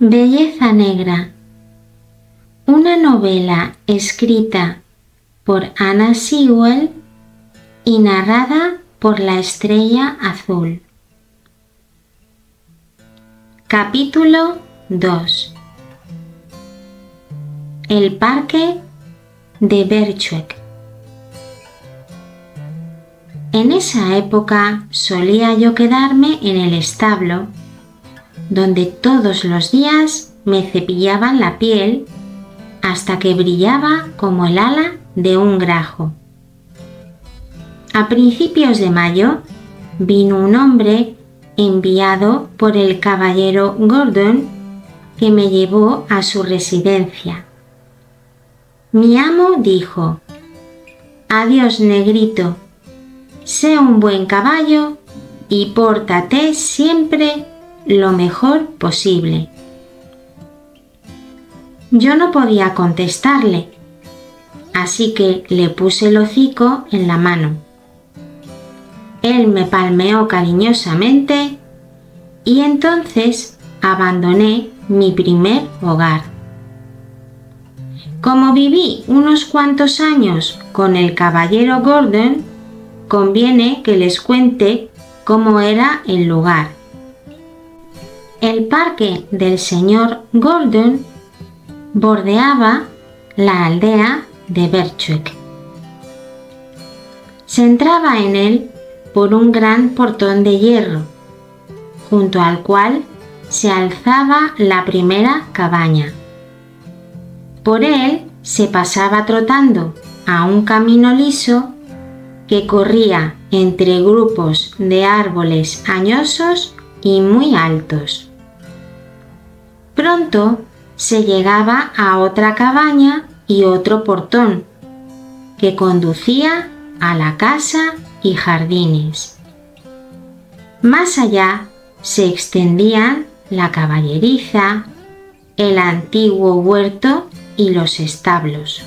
Belleza negra. Una novela escrita por Anna Sewell y narrada por la Estrella Azul. Capítulo 2. El parque de Berchweg. En esa época solía yo quedarme en el establo, donde todos los días me cepillaban la piel hasta que brillaba como el ala de un grajo. A principios de mayo vino un hombre enviado por el caballero Gordon que me llevó a su residencia. Mi amo dijo: «Adiós, negrito, sé un buen caballo y pórtate siempre lo mejor posible». Yo no podía contestarle, así que le puse el hocico en la mano. Él me palmeó cariñosamente y entonces abandoné mi primer hogar. Como viví unos cuantos años con el caballero Gordon, conviene que les cuente cómo era el lugar. El parque del señor Gordon bordeaba la aldea de Berchweg. Se entraba en él por un gran portón de hierro, junto al cual se alzaba la primera cabaña. Por él se pasaba trotando a un camino liso que corría entre grupos de árboles añosos y muy altos. Pronto se llegaba a otra cabaña y otro portón que conducía a la casa y jardines. Más allá se extendían la caballeriza, el antiguo huerto y los establos.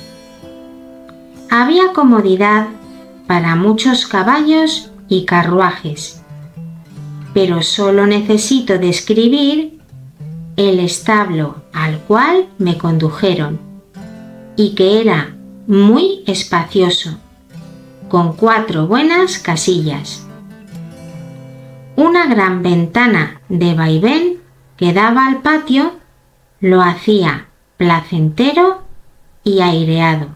Había comodidad para muchos caballos y carruajes, pero solo necesito describir el establo al cual me condujeron y que era muy espacioso, con 4 buenas casillas. Una gran ventana de vaivén que daba al patio lo hacía placentero y aireado.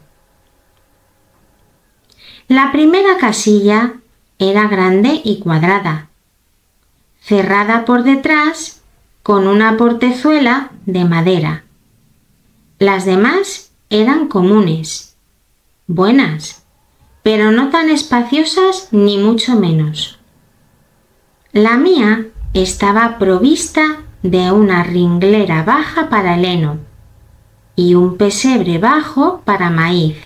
La primera casilla era grande y cuadrada, cerrada por detrás con una portezuela de madera. Las demás eran comunes, buenas, pero no tan espaciosas ni mucho menos. La mía estaba provista de una ringlera baja para el heno y un pesebre bajo para maíz.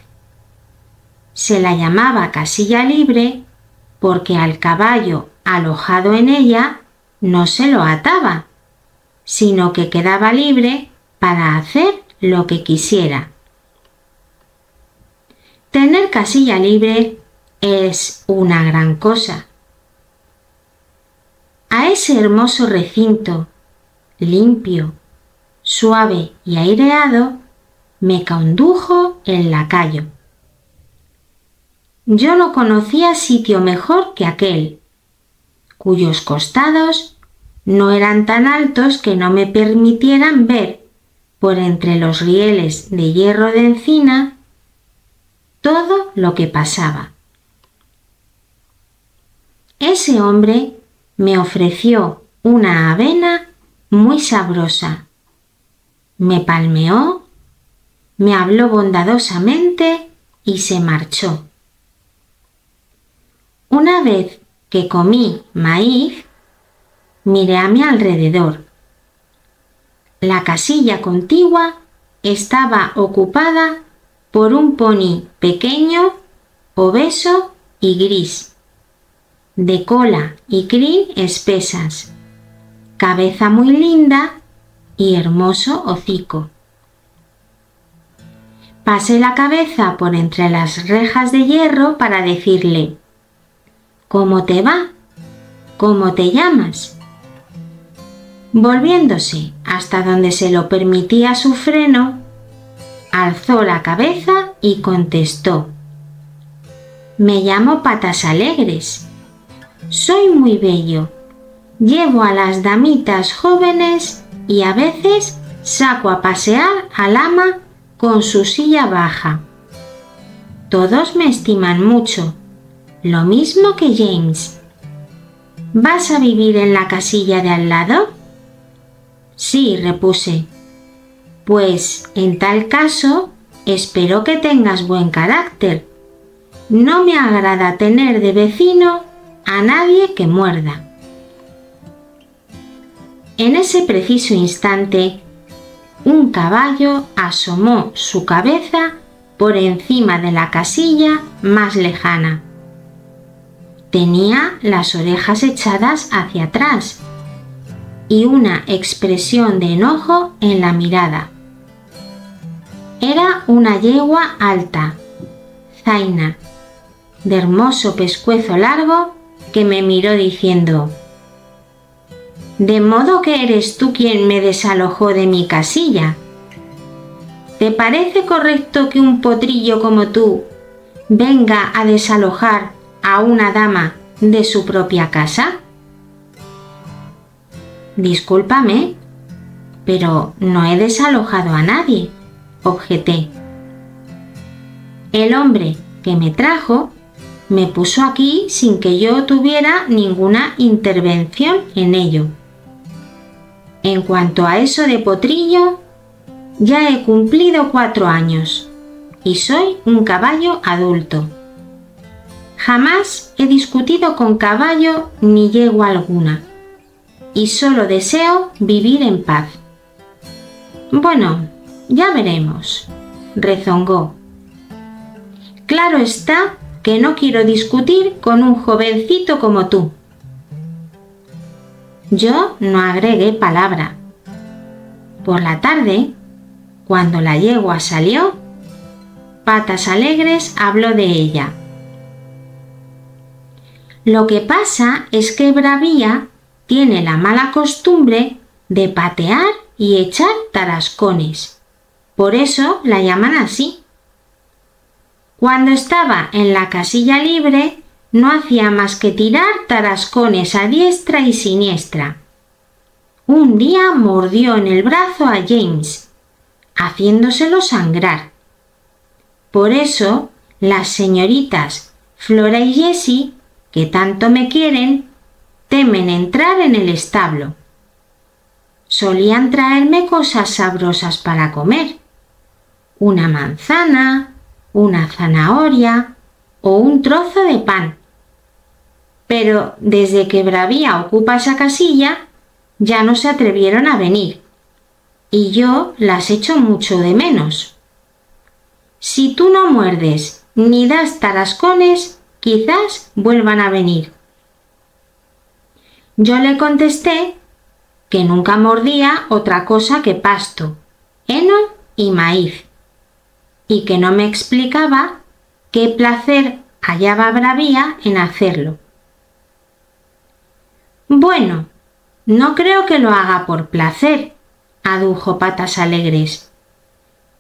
Se la llamaba casilla libre porque al caballo alojado en ella no se lo ataba, sino que quedaba libre para hacer lo que quisiera. Tener casilla libre es una gran cosa. A ese hermoso recinto, limpio, suave y aireado, me condujo el lacayo. Yo no conocía sitio mejor que aquel, cuyos costados no eran tan altos que no me permitieran ver por entre los rieles de hierro de encina todo lo que pasaba. Ese hombre me ofreció una avena muy sabrosa, me palmeó, me habló bondadosamente y se marchó. Una vez que comí maíz, miré a mi alrededor. La casilla contigua estaba ocupada por un pony pequeño, obeso y gris, de cola y crin espesas, cabeza muy linda y hermoso hocico. Pasé la cabeza por entre las rejas de hierro para decirle: «¿Cómo te va? ¿Cómo te llamas?». Volviéndose hasta donde se lo permitía su freno, alzó la cabeza y contestó: «Me llamo Patas Alegres. Soy muy bello. Llevo a las damitas jóvenes y a veces saco a pasear al ama con su silla baja. Todos me estiman mucho, lo mismo que James. ¿Vas a vivir en la casilla de al lado?» «Sí», repuse. «Pues, en tal caso, espero que tengas buen carácter. No me agrada tener de vecino a nadie que muerda». En ese preciso instante, un caballo asomó su cabeza por encima de la casilla más lejana. Tenía las orejas echadas hacia atrás y una expresión de enojo en la mirada. Era una yegua alta, zaina, de hermoso pescuezo largo, que me miró diciendo: «¿De modo que eres tú quien me desalojó de mi casilla? ¿Te parece correcto que un potrillo como tú venga a desalojar a una dama de su propia casa?» «Discúlpame, pero no he desalojado a nadie», objeté. «El hombre que me trajo me puso aquí sin que yo tuviera ninguna intervención en ello. En cuanto a eso de potrillo, ya he cumplido 4 años y soy un caballo adulto. Jamás he discutido con caballo ni yegua alguna, y solo deseo vivir en paz». «Bueno, ya veremos», rezongó. «Claro está que no quiero discutir con un jovencito como tú». Yo no agregué palabra. Por la tarde, cuando la yegua salió, Patas Alegres habló de ella. «Lo que pasa es que Bravía tiene la mala costumbre de patear y echar tarascones. Por eso la llaman así. Cuando estaba en la casilla libre, no hacía más que tirar tarascones a diestra y siniestra. Un día mordió en el brazo a James, haciéndoselo sangrar. Por eso las señoritas Flora y Jessie, que tanto me quieren, temen entrar en el establo. Solían traerme cosas sabrosas para comer: una manzana, una zanahoria o un trozo de pan. Pero desde que Bravía ocupa esa casilla, ya no se atrevieron a venir, y yo las echo mucho de menos. Si tú no muerdes ni das tarascones, quizás vuelvan a venir». Yo le contesté que nunca mordía otra cosa que pasto, heno y maíz, y que no me explicaba qué placer hallaba Bravía en hacerlo. «Bueno, no creo que lo haga por placer», adujo Patas Alegres.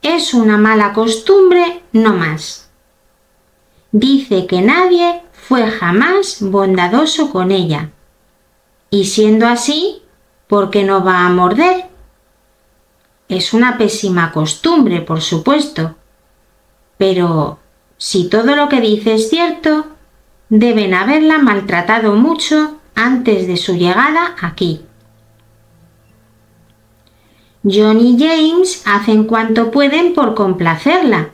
«Es una mala costumbre, no más. Dice que nadie fue jamás bondadoso con ella, y siendo así, ¿por qué no va a morder? Es una pésima costumbre, por supuesto, pero si todo lo que dice es cierto, deben haberla maltratado mucho antes de su llegada aquí. John y James hacen cuanto pueden por complacerla,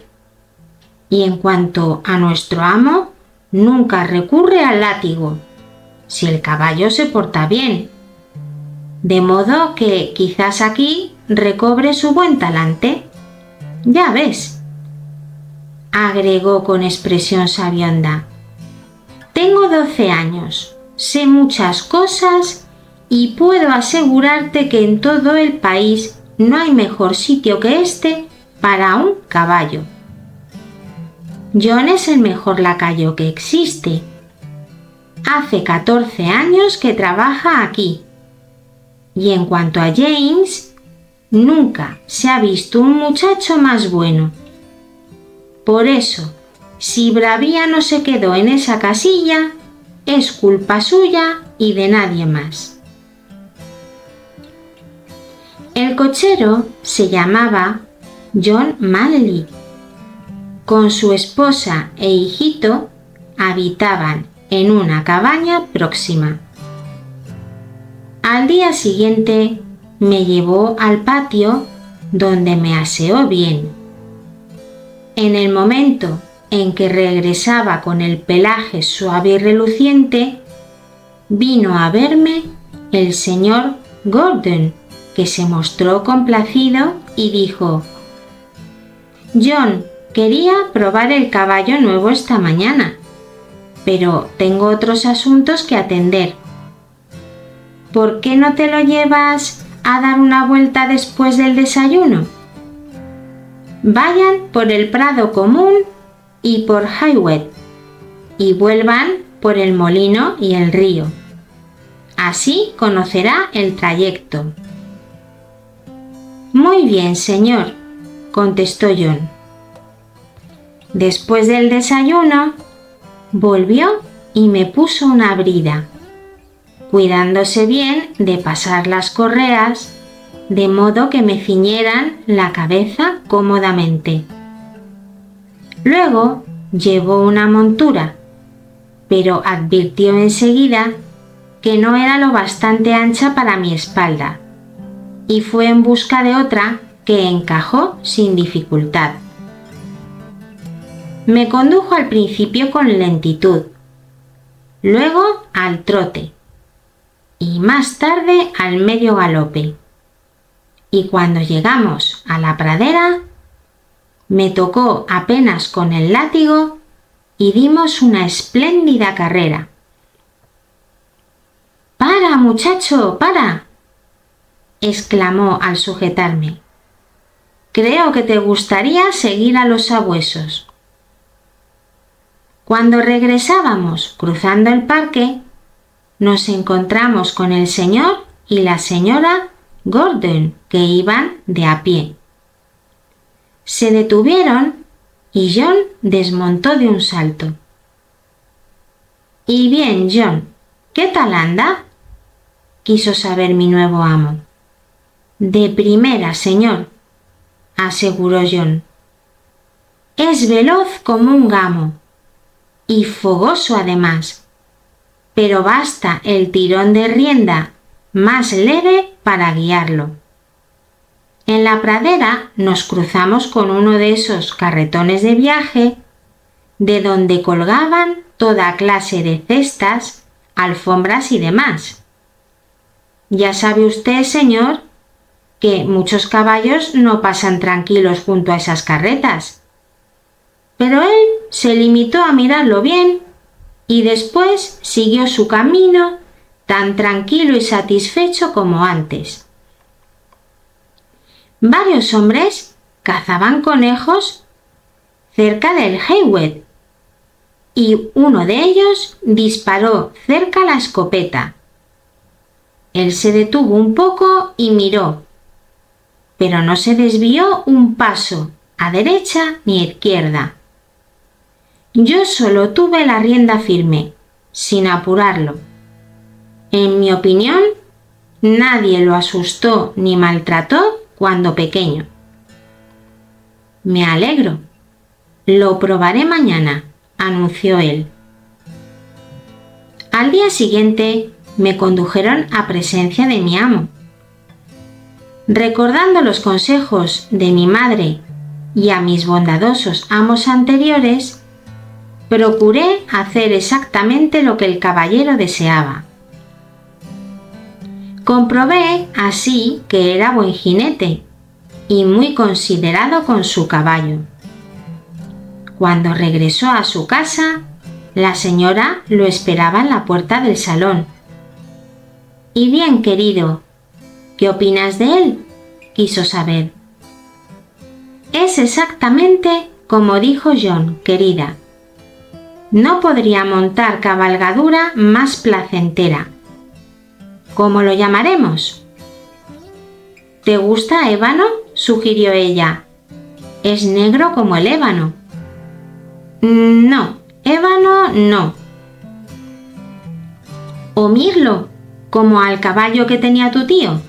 y en cuanto a nuestro amo, nunca recurre al látigo, si el caballo se porta bien, de modo que quizás aquí recobre su buen talante. Ya ves», agregó con expresión sabionda. «Tengo 12 años, sé muchas cosas y puedo asegurarte que en todo el país no hay mejor sitio que este para un caballo. John es el mejor lacayo que existe. Hace 14 años que trabaja aquí. Y en cuanto a James, nunca se ha visto un muchacho más bueno. Por eso, si Bravía no se quedó en esa casilla, es culpa suya y de nadie más. El cochero se llamaba John Manley. Con su esposa e hijito habitaban en una cabaña próxima. Al día siguiente me llevó al patio donde me aseó bien. En el momento en que regresaba con el pelaje suave y reluciente, vino a verme el señor Gordon, que se mostró complacido y dijo: «John, quería probar el caballo nuevo esta mañana, pero tengo otros asuntos que atender. ¿Por qué no te lo llevas a dar una vuelta después del desayuno? Vayan por el Prado Común y por Highway y vuelvan por el molino y el río. Así conocerá el trayecto». «Muy bien, señor», contestó John. Después del desayuno, volvió y me puso una brida, cuidándose bien de pasar las correas, de modo que me ciñeran la cabeza cómodamente. Luego llevó una montura, pero advirtió enseguida que no era lo bastante ancha para mi espalda, y fue en busca de otra que encajó sin dificultad. Me condujo al principio con lentitud, luego al trote y más tarde al medio galope. Y cuando llegamos a la pradera, me tocó apenas con el látigo y dimos una espléndida carrera. «¡Para, muchacho, para!», exclamó al sujetarme. «Creo que te gustaría seguir a los sabuesos». Cuando regresábamos cruzando el parque, nos encontramos con el señor y la señora Gordon, que iban de a pie. Se detuvieron y John desmontó de un salto. «¿Y bien, John, qué tal anda?», quiso saber mi nuevo amo. «De primera, señor», aseguró John. «Es veloz como un gamo y fogoso además, pero basta el tirón de rienda más leve para guiarlo». En la pradera nos cruzamos con uno de esos carretones de viaje de donde colgaban toda clase de cestas, alfombras y demás. Ya sabe usted, señor, que muchos caballos no pasan tranquilos junto a esas carretas. Pero él se limitó a mirarlo bien y después siguió su camino tan tranquilo y satisfecho como antes. Varios hombres cazaban conejos cerca del Haywood y uno de ellos disparó cerca la escopeta. Él se detuvo un poco y miró, pero no se desvió un paso a derecha ni a izquierda. Yo solo tuve la rienda firme, sin apurarlo. En mi opinión, nadie lo asustó ni maltrató cuando pequeño. «Me alegro. Lo probaré mañana», anunció él. Al día siguiente me condujeron a presencia de mi amo. Recordando los consejos de mi madre y a mis bondadosos amos anteriores, procuré hacer exactamente lo que el caballero deseaba. Comprobé así que era buen jinete y muy considerado con su caballo. Cuando regresó a su casa, la señora lo esperaba en la puerta del salón. «Y bien, querido, ¿qué opinas de él?», quiso saber. «Es exactamente como dijo John, querida. No podría montar cabalgadura más placentera». «¿Cómo lo llamaremos?», ¿Te gusta ébano?, sugirió ella. Es negro como el ébano. No, ébano no. ¿O mirlo, como al caballo que tenía tu tío?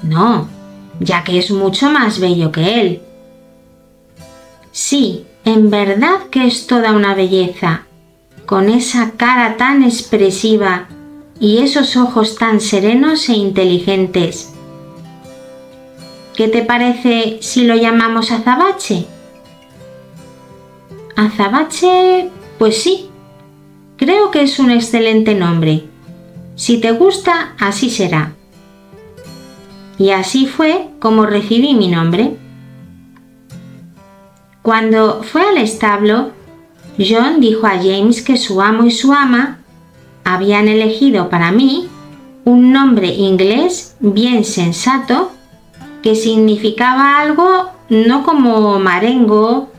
No, ya que es mucho más bello que él. Sí, en verdad que es toda una belleza, con esa cara tan expresiva y esos ojos tan serenos e inteligentes. ¿Qué te parece si lo llamamos azabache? Azabache, pues sí, creo que es un excelente nombre. Si te gusta, así será. Y así fue como recibí mi nombre. Cuando fue al establo, John dijo a James que su amo y su ama habían elegido para mí un nombre inglés bien sensato que significaba algo no como Marengo,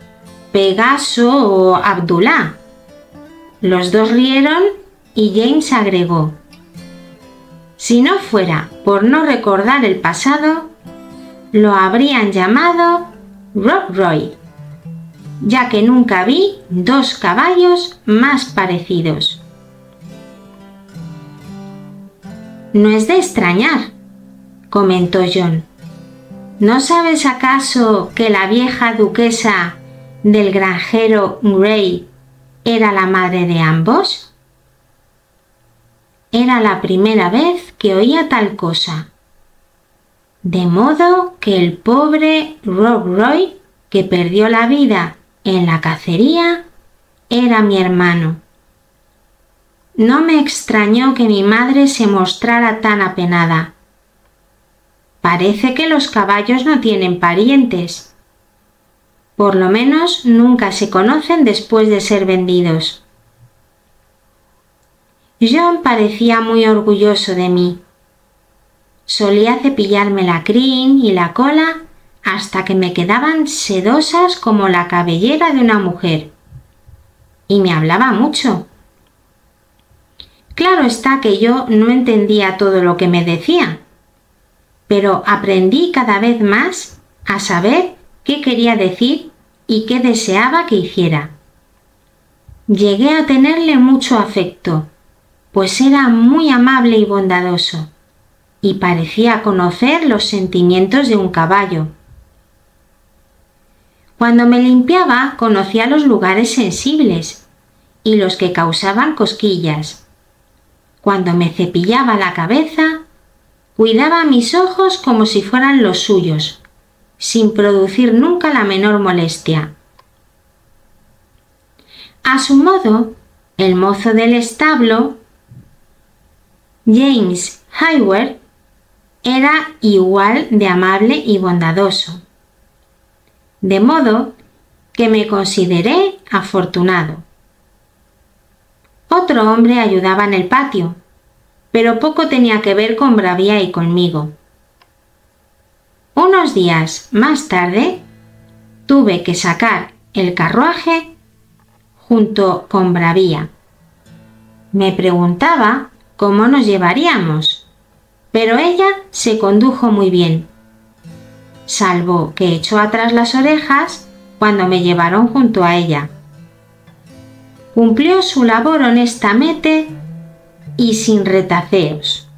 Pegaso o Abdullah. Los dos rieron y James agregó: si no fuera por no recordar el pasado, lo habrían llamado Rob Roy, ya que nunca vi dos caballos más parecidos. No es de extrañar, comentó John. ¿No sabes acaso que la vieja duquesa del granjero Grey era la madre de ambos? Era la primera vez que oía tal cosa. De modo que el pobre Rob Roy, que perdió la vida en la cacería, era mi hermano. No me extrañó que mi madre se mostrara tan apenada. Parece que los caballos no tienen parientes. Por lo menos nunca se conocen después de ser vendidos. John parecía muy orgulloso de mí. Solía cepillarme la crin y la cola hasta que me quedaban sedosas como la cabellera de una mujer. Y me hablaba mucho. Claro está que yo no entendía todo lo que me decía, pero aprendí cada vez más a saber qué quería decir y qué deseaba que hiciera. Llegué a tenerle mucho afecto, pues era muy amable y bondadoso, y parecía conocer los sentimientos de un caballo. Cuando me limpiaba, conocía los lugares sensibles y los que causaban cosquillas. Cuando me cepillaba la cabeza, cuidaba mis ojos como si fueran los suyos, sin producir nunca la menor molestia. A su modo, el mozo del establo, James Hayward, era igual de amable y bondadoso. De modo que me consideré afortunado. Otro hombre ayudaba en el patio, pero poco tenía que ver con Bravía y conmigo. Unos días más tarde, tuve que sacar el carruaje junto con Bravía. Me preguntaba cómo nos llevaríamos, pero ella se condujo muy bien, salvo que echó atrás las orejas cuando me llevaron junto a ella. Cumplió su labor honestamente y sin retaceos,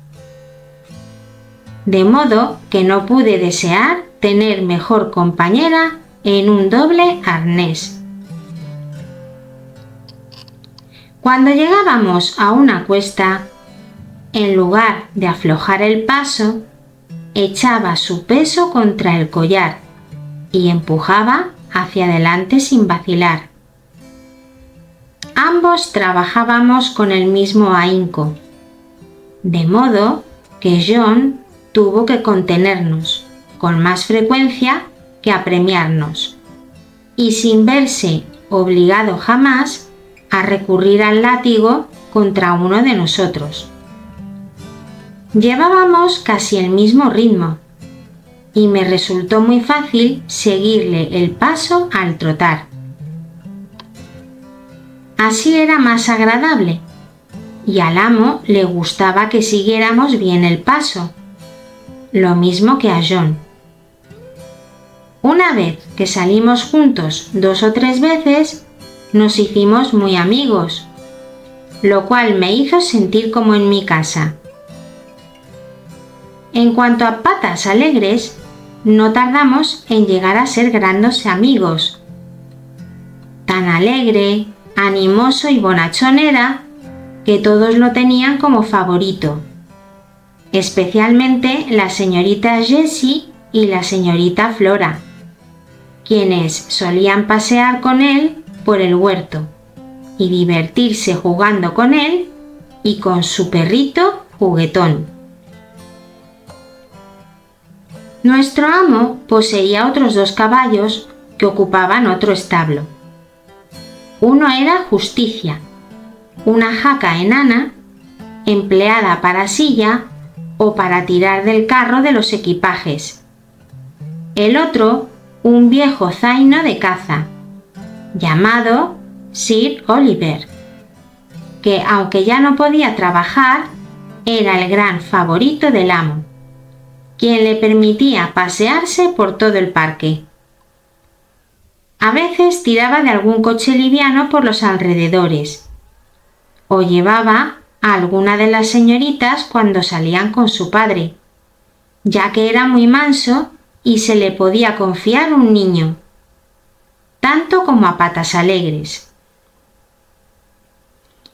de modo que no pude desear tener mejor compañera en un doble arnés. Cuando llegábamos a una cuesta, en lugar de aflojar el paso, echaba su peso contra el collar y empujaba hacia adelante sin vacilar. Ambos trabajábamos con el mismo ahínco, de modo que John tuvo que contenernos con más frecuencia que apremiarnos, y sin verse obligado jamás a recurrir al látigo contra uno de nosotros. Llevábamos casi el mismo ritmo, y me resultó muy fácil seguirle el paso al trotar. Así era más agradable, y al amo le gustaba que siguiéramos bien el paso. lo mismo que a John. Una vez que salimos juntos 2 o 3 veces, nos hicimos muy amigos, lo cual me hizo sentir como en mi casa. En cuanto a Patas Alegres, no tardamos en llegar a ser grandes amigos. Tan alegre, animoso y bonachón era que todos lo tenían como favorito, especialmente la señorita Jessie y la señorita Flora, quienes solían pasear con él por el huerto y divertirse jugando con él y con su perrito Juguetón. Nuestro amo poseía otros 2 caballos que ocupaban otro establo. Uno era Justicia, una jaca enana empleada para silla o para tirar del carro de los equipajes. El otro, un viejo zaino de caza, llamado Sir Oliver, que aunque ya no podía trabajar, era el gran favorito del amo, quien le permitía pasearse por todo el parque. A veces tiraba de algún coche liviano por los alrededores, o llevaba a alguna de las señoritas cuando salían con su padre, ya que era muy manso y se le podía confiar un niño, tanto como a Patas Alegres.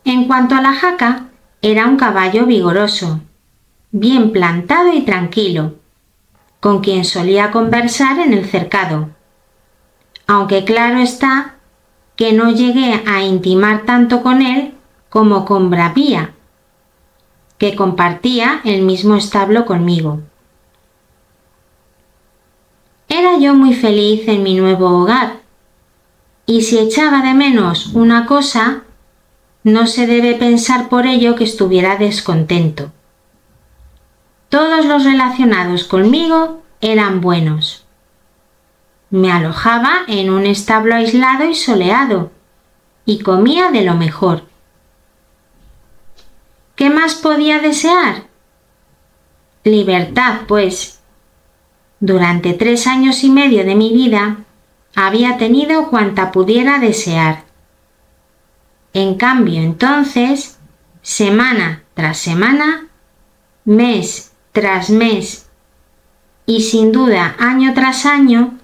En cuanto a la jaca, era un caballo vigoroso, bien plantado y tranquilo, con quien solía conversar en el cercado, aunque claro está que no llegué a intimar tanto con él como con Bravía, que compartía el mismo establo conmigo. Era yo muy feliz en mi nuevo hogar, y si echaba de menos una cosa, no se debe pensar por ello que estuviera descontento. Todos los relacionados conmigo eran buenos. Me alojaba en un establo aislado y soleado, y comía de lo mejor. ¿Qué más podía desear? Libertad, pues. Durante 3 años y medio de mi vida había tenido cuanta pudiera desear. En cambio, entonces, semana tras semana, mes tras mes y sin duda año tras año,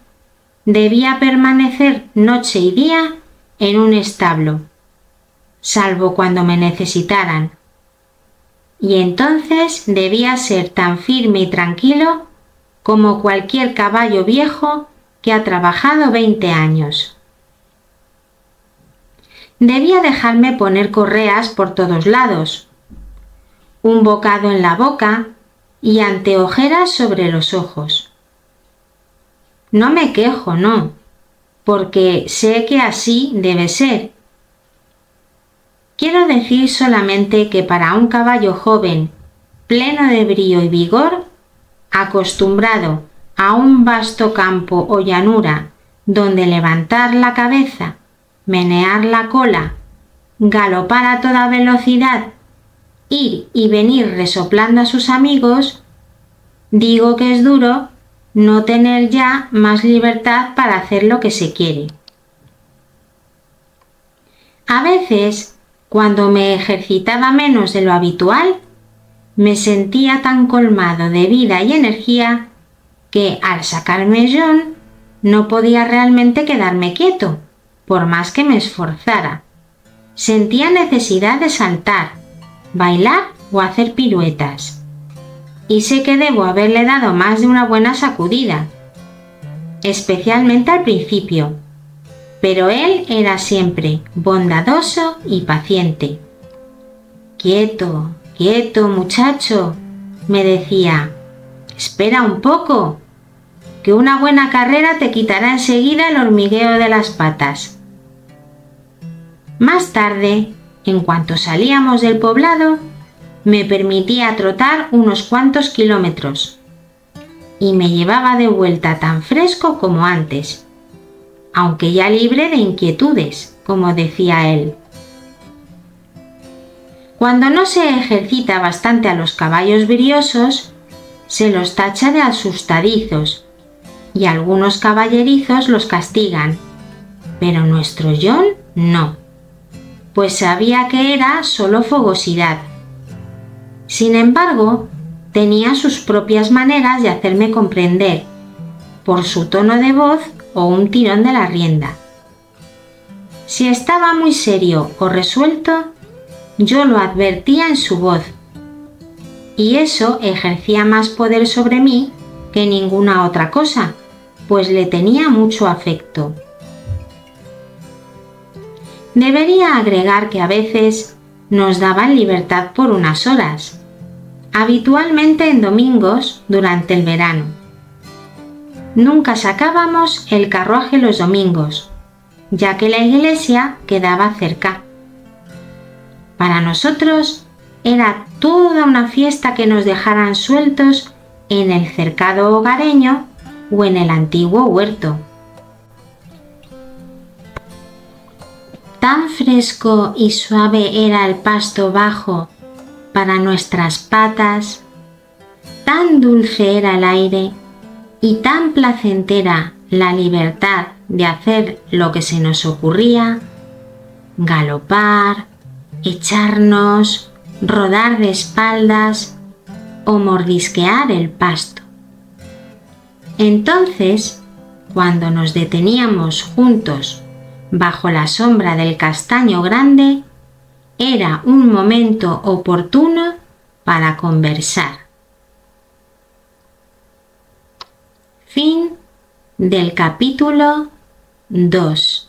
debía permanecer noche y día en un establo, salvo cuando me necesitaran. Y entonces debía ser tan firme y tranquilo como cualquier caballo viejo que ha trabajado 20 años. Debía dejarme poner correas por todos lados, un bocado en la boca y anteojeras sobre los ojos. No me quejo, no, porque sé que así debe ser. Quiero decir solamente que para un caballo joven, pleno de brío y vigor, acostumbrado a un vasto campo o llanura donde levantar la cabeza, menear la cola, galopar a toda velocidad, ir y venir resoplando a sus amigos, digo que es duro no tener ya más libertad para hacer lo que se quiere. A veces, cuando me ejercitaba menos de lo habitual, me sentía tan colmado de vida y energía que al sacarme John no podía realmente quedarme quieto, por más que me esforzara. Sentía necesidad de saltar, bailar o hacer piruetas. Y sé que debo haberle dado más de una buena sacudida, especialmente al principio, pero él era siempre bondadoso y paciente. «Quieto, quieto, muchacho», me decía, «espera un poco, que una buena carrera te quitará enseguida el hormigueo de las patas». Más tarde, en cuanto salíamos del poblado, me permitía trotar unos cuantos kilómetros y me llevaba de vuelta tan fresco como antes, aunque ya libre de inquietudes, como decía él. Cuando no se ejercita bastante a los caballos briosos, se los tacha de asustadizos y algunos caballerizos los castigan, pero nuestro John no, pues sabía que era solo fogosidad. Sin embargo, tenía sus propias maneras de hacerme comprender, por su tono de voz o un tirón de la rienda. Si estaba muy serio o resuelto, yo lo advertía en su voz, y eso ejercía más poder sobre mí que ninguna otra cosa, pues le tenía mucho afecto. Debería agregar que a veces nos daban libertad por unas horas, habitualmente en domingos durante el verano. Nunca sacábamos el carruaje los domingos, ya que la iglesia quedaba cerca. Para nosotros era toda una fiesta que nos dejaran sueltos en el cercado hogareño o en el antiguo huerto. Tan fresco y suave era el pasto bajo para nuestras patas, tan dulce era el aire y tan placentera la libertad de hacer lo que se nos ocurría: galopar, echarnos, rodar de espaldas o mordisquear el pasto. Entonces, cuando nos deteníamos juntos bajo la sombra del castaño grande, era un momento oportuno para conversar. Fin del capítulo 2.